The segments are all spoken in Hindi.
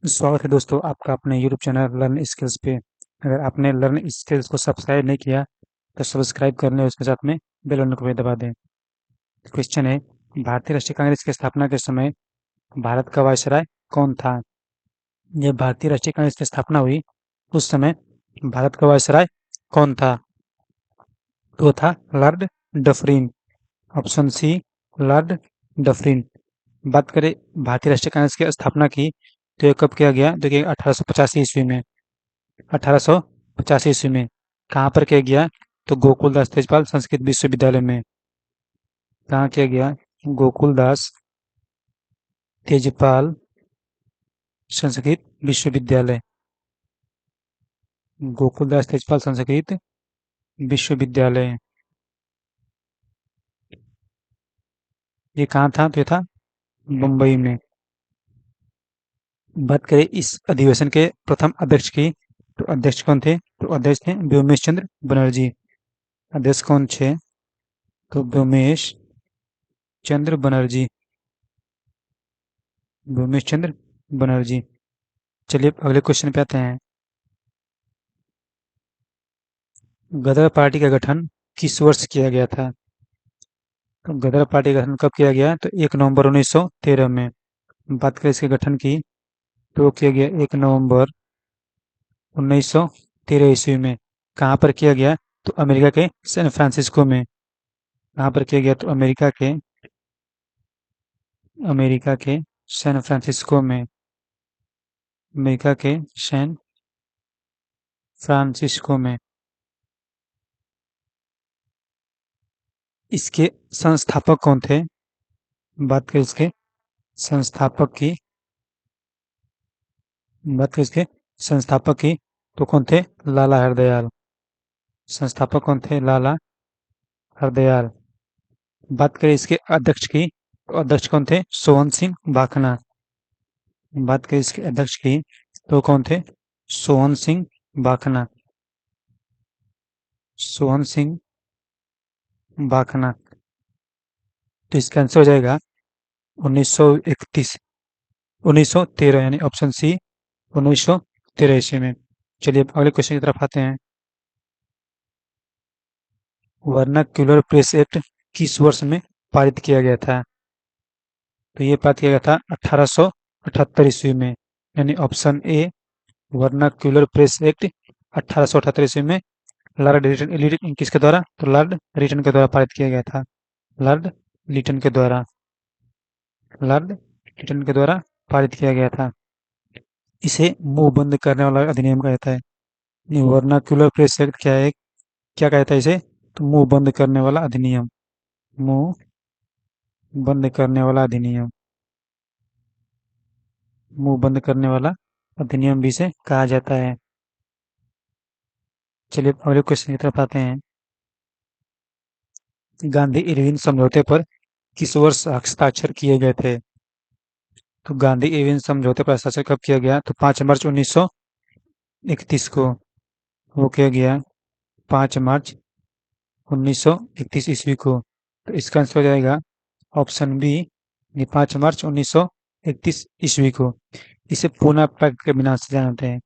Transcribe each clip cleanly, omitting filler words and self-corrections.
स्वागत है दोस्तों आपका अपने यूट्यूब चैनल लर्न स्किल्स पे। अगर आपने लर्न स्किल्स को सब्सक्राइब नहीं किया तो सब्सक्राइब कर लें, उसके साथ में बेल आइकन को भी दबा दें। क्वेश्चन है, भारतीय राष्ट्रीय कांग्रेस की स्थापना के समय भारत का वायसराय कौन था? जब भारतीय राष्ट्रीय कांग्रेस की स्थापना हुई उस समय भारत का वायसराय कौन था? तो था Lord Dufferin. Option C Lord Dufferin. बात करें भारतीय राष्ट्रीय कांग्रेस की स्थापना की तो ये कब किया गया? देखिए 1885 ईस्वी में। 1885 ईस्वी में कहाँ पर किया गया? तो गोकुलदास तेजपाल संस्कृत विश्वविद्यालय में। कहाँ किया गया? गोकुलदास तेजपाल संस्कृत विश्वविद्यालय। गोकुलदास तेजपाल संस्कृत विश्वविद्यालय। ये कहाँ था? तो ये था मुंबई में। बात करें इस अधिवेशन के प्रथम अध्यक्ष की तो अध्यक्ष कौन थे? तो अध्यक्ष थे व्योमेश चंद्र बनर्जी। अध्यक्ष कौन थे? तो व्योमेश चंद्र बनर्जी। व्योमेश चंद्र बनर्जी। चलिए अगले क्वेश्चन पे आते हैं। गदर पार्टी का गठन किस वर्ष किया गया था? तो गदर पार्टी का गठन कब किया गया? तो 1 नवंबर 1913 में। बात करें इसके गठन की तो किया गया 1 नवंबर 1913 ईस्वी में। कहाँ पर किया गया? तो अमेरिका के सैन फ्रांसिस्को में। कहाँ पर किया गया? तो अमेरिका के सैन फ्रांसिस्को में। अमेरिका के सैन फ्रांसिस्को में। इसके संस्थापक कौन थे? बात करें इसके संस्थापक की बात करें इसके संस्थापक की तो कौन थे? लाला हरदयाल। संस्थापक कौन थे? लाला हरदयाल। बात करें इसके अध्यक्ष की तो अध्यक्ष कौन थे? सोवन सिंह भाखना। बात करें इसके अध्यक्ष की तो कौन थे? सोवन सिंह भाखना। सोवन सिंह भाखना। तो इसका आंसर हो जाएगा 1931 1913 यानी ऑप्शन सी 1913 ईस्वी में। चलिए अब अगले क्वेश्चन की तरफ आते हैं। वर्नाक्युलर प्रेस एक्ट किस वर्ष में पारित किया गया था? तो ये पारित किया गया था 1878 ईस्वी में। यानी option A vernacular press act 1878 ईस्वी में लॉर्ड लिटन किसके द्वारा? तो लॉर्ड लिटन के द्वारा पारित किया गया था। लॉर्ड लिटन के द्वारा लॉर्ड लिटन के द्वारा पारित किया गया था। इसे मुंह बंद करने वाला अधिनियम कहता है। वर्नाक्युलर प्रेस एक्ट क्या है? क्या कहता है इसे? तो मुंह बंद करने वाला अधिनियम। मुंह बंद करने वाला अधिनियम। मुंह बंद करने वाला अधिनियम भी इसे कहा जाता है। चलिए अगले क्वेश्चन की तरफ आते हैं। गांधी इरविन समझौते पर किस वर्ष हस्ताक्षर किए गए थे? तो गांधी इरविन समझौते पर हस्ताक्षर कब किया गया? तो 5 मार्च 1931 को। वो किया गया 5 मार्च 1931 ईस्वी को। तो इसका आंसर हो जाएगा ऑप्शन बी 5 मार्च 1931 ईस्वी को। इसे पूना पैक्ट के नाम से जानते हैं।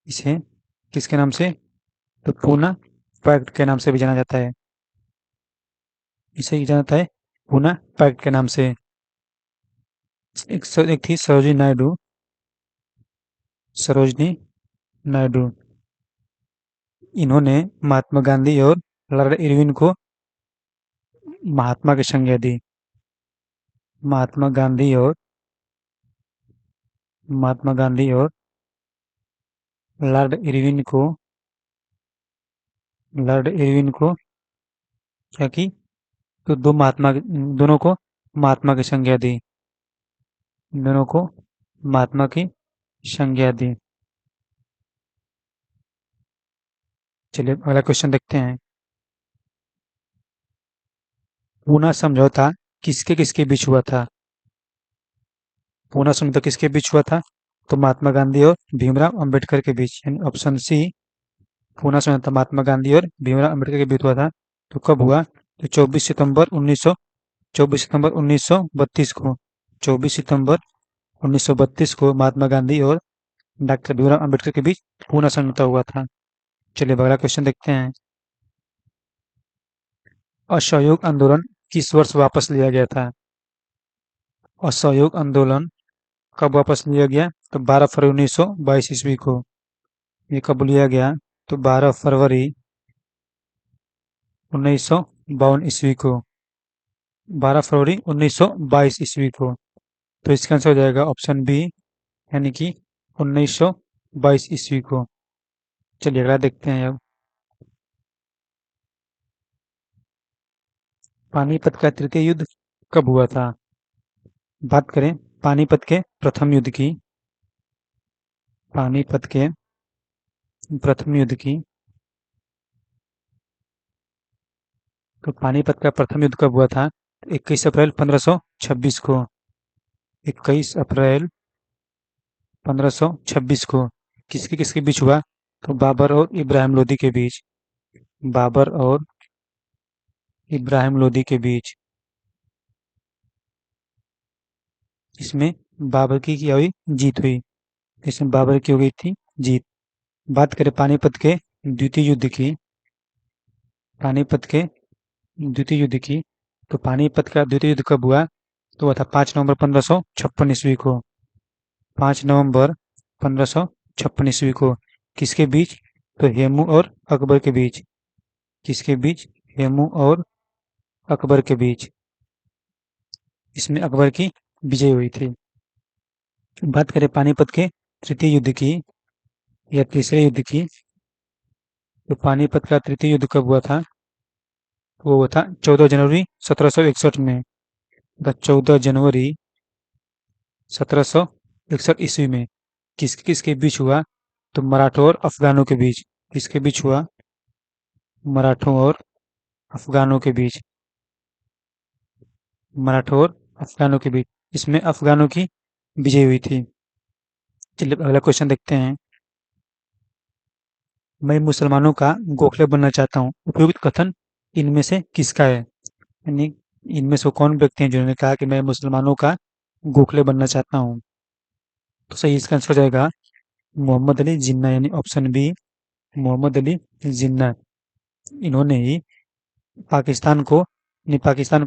इसे किसके नाम से? तो पूना पैक्ट के नाम से भी जाना जाता है। इसे जाना जाता है पूना पैक्ट के नाम से। एक थी सरोजनी नायडू। इन्होंने महात्मा गांधी और लॉर्ड इरविन को महात्मा की संज्ञा दी। महात्मा गांधी और महात्मा गांधी और लॉर्ड इरविन को क्या की? तो दोनों को महात्मा की संज्ञा दी। दोनों को महात्मा की संज्ञा दी। चलिए अगला क्वेश्चन देखते हैं। पूना समझौता किसके किसके बीच हुआ था? पूना समझौता किसके बीच हुआ था? तो महात्मा गांधी और भीमराव अंबेडकर के बीच। यानी ऑप्शन सी पूना समझौता महात्मा गांधी और भीमराव अंबेडकर के बीच हुआ था। तो कब हुआ? तो 24 सितंबर 1932 को। 24 सितंबर 1932 को महात्मा गांधी और डॉक्टर भीमराव अम्बेडकर के बीच पुनः समझौता हुआ था। चलिए अब अगला क्वेश्चन देखते हैं। असहयोग आंदोलन किस वर्ष वापस लिया गया था? असहयोग आंदोलन कब वापस लिया गया? तो 12 फरवरी 1922 ईस्वी को। ये कब लिया गया? तो 12 फरवरी 1952 ईस्वी को। 12 फरवरी 1922 ईस्वी को। तो इसका आंसर हो जाएगा ऑप्शन बी, यानी कि 1922 ईस्वी को। चलिए अगला देखते हैं अब। पानीपत का तृतीय युद्ध कब हुआ था? बात करें पानीपत के प्रथम युद्ध की। पानीपत के प्रथम युद्ध की, तो पानीपत का प्रथम युद्ध कब हुआ था? 21 अप्रैल 1526 को। 21 अप्रैल 1526 को। किसके किसके बीच हुआ? तो बाबर और इब्राहिम लोदी के बीच। बाबर और इब्राहिम लोदी के बीच। इसमें बाबर की क्या हुई? जीत हुई। इसमें बाबर की हो गई थी जीत। बात करें पानीपत के द्वितीय युद्ध की। पानीपत के द्वितीय युद्ध की, तो पानीपत का द्वितीय युद्ध कब हुआ? तो वह था 5 नवंबर 1556 ईस्वी को। 5 नवंबर 1556 ईस्वी को। किसके बीच? तो हेमू और अकबर के बीच। किसके बीच? हेमू और अकबर के बीच। इसमें अकबर की विजय हुई थी। बात करें पानीपत के तृतीय युद्ध की या तीसरे युद्ध की, तो पानीपत का तृतीय युद्ध कब हुआ था? वो हुआ था 14 जनवरी 1761 में। 14 जनवरी 1761 ईस्वी में। किसके किसके बीच हुआ? तो मराठों और अफगानों के बीच। किसके बीच हुआ? मराठों और अफगानों के बीच। मराठों और अफगानों के बीच। इसमें अफगानों की विजय हुई थी। चलिए अगला क्वेश्चन देखते हैं। मैं मुसलमानों का गोखले बनना चाहता हूँ, उपयुक्त कथन इनमें से किसका है? यानी इनमें से कौन व्यक्ति हैं जिन्होंने कहा कि मैं मुसलमानों का गोखले बनना चाहता हूँ? तो सही इसका आंसर हो जाएगा मोहम्मद अली जिन्ना, यानी ऑप्शन बी, मोहम्मद अली जिन्ना। इन्होंने ही पाकिस्तान को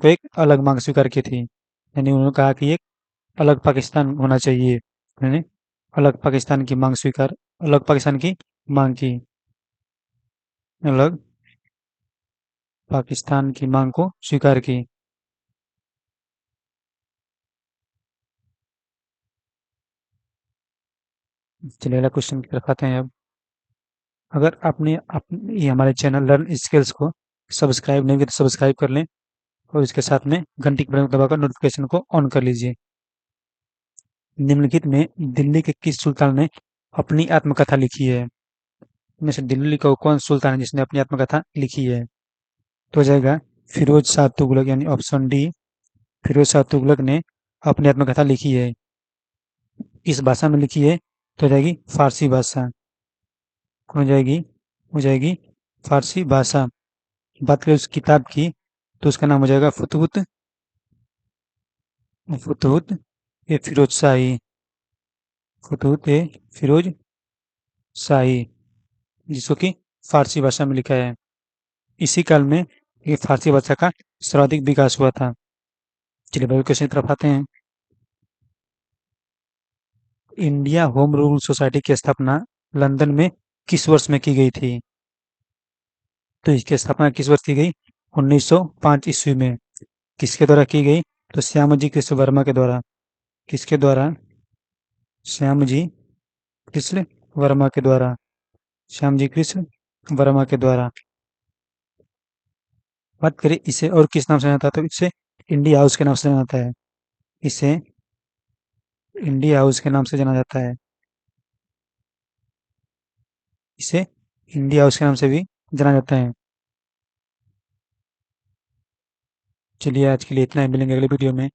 एक अलग मांग स्वीकार की थी। यानी उन्होंने कहा कि एक अलग पाकिस्तान होना चाहिए। यानी अलग पाकिस्तान की मांग स्वीकार अलग पाकिस्तान की मांग की। अलग पाकिस्तान की मांग को स्वीकार की। चलिए अगला क्वेश्चन की तरफ आते हैं अब। अगर आपने ये हमारे चैनल लर्न स्किल्स को सब्सक्राइब नहीं किया तो सब्सक्राइब कर लें और इसके साथ में घंटी के बटन को दबाकर नोटिफिकेशन को ऑन कर लीजिए। निम्नलिखित में दिल्ली के किस सुल्तान ने अपनी आत्मकथा लिखी है? इनमें से दिल्ली का वो कौन सुल्तान है जिसने अपनी आत्मकथा लिखी है? तो हो जाएगा फिरोज शाह तुगलक, यानी ऑप्शन डी, फिरोज शाह तुगलक ने अपनी आत्मकथा लिखी है। किस भाषा में लिखी है? तो हो जाएगी फारसी भाषा। कौन हो जाएगी फारसी भाषा। बात करें उस किताब की, तो उसका नाम हो जाएगा फुतहुत फुतहुत ए फिरोज शाही। फुतहुत ए फिरोज शाही, जिसको कि फारसी भाषा में लिखा है। इसी काल में ये फारसी भाषा का सर्वाधिक विकास हुआ था। चलिए अगले क्वेश्चन की तरफ आते हैं। इंडिया होम रूल सोसाइटी की स्थापना लंदन में किस वर्ष में की गई थी? तो इसकी स्थापना किस वर्ष की गई? 1905 ईस्वी में। किसके द्वारा की गई? तो श्यामजी कृष्ण वर्मा के द्वारा। किसके द्वारा? श्यामजी कृष्ण वर्मा के द्वारा। श्यामजी कृष्ण वर्मा के द्वारा। बात करें इसे और किस नाम से जाना जाता है, तो इसे इंडिया हाउस के नाम से जाना जाता है। इसे इंडिया हाउस के नाम से जाना जाता है। इसे इंडिया हाउस के नाम से भी जाना जाता है। चलिए आज के लिए इतना ही, मिलेंगे अगले वीडियो में।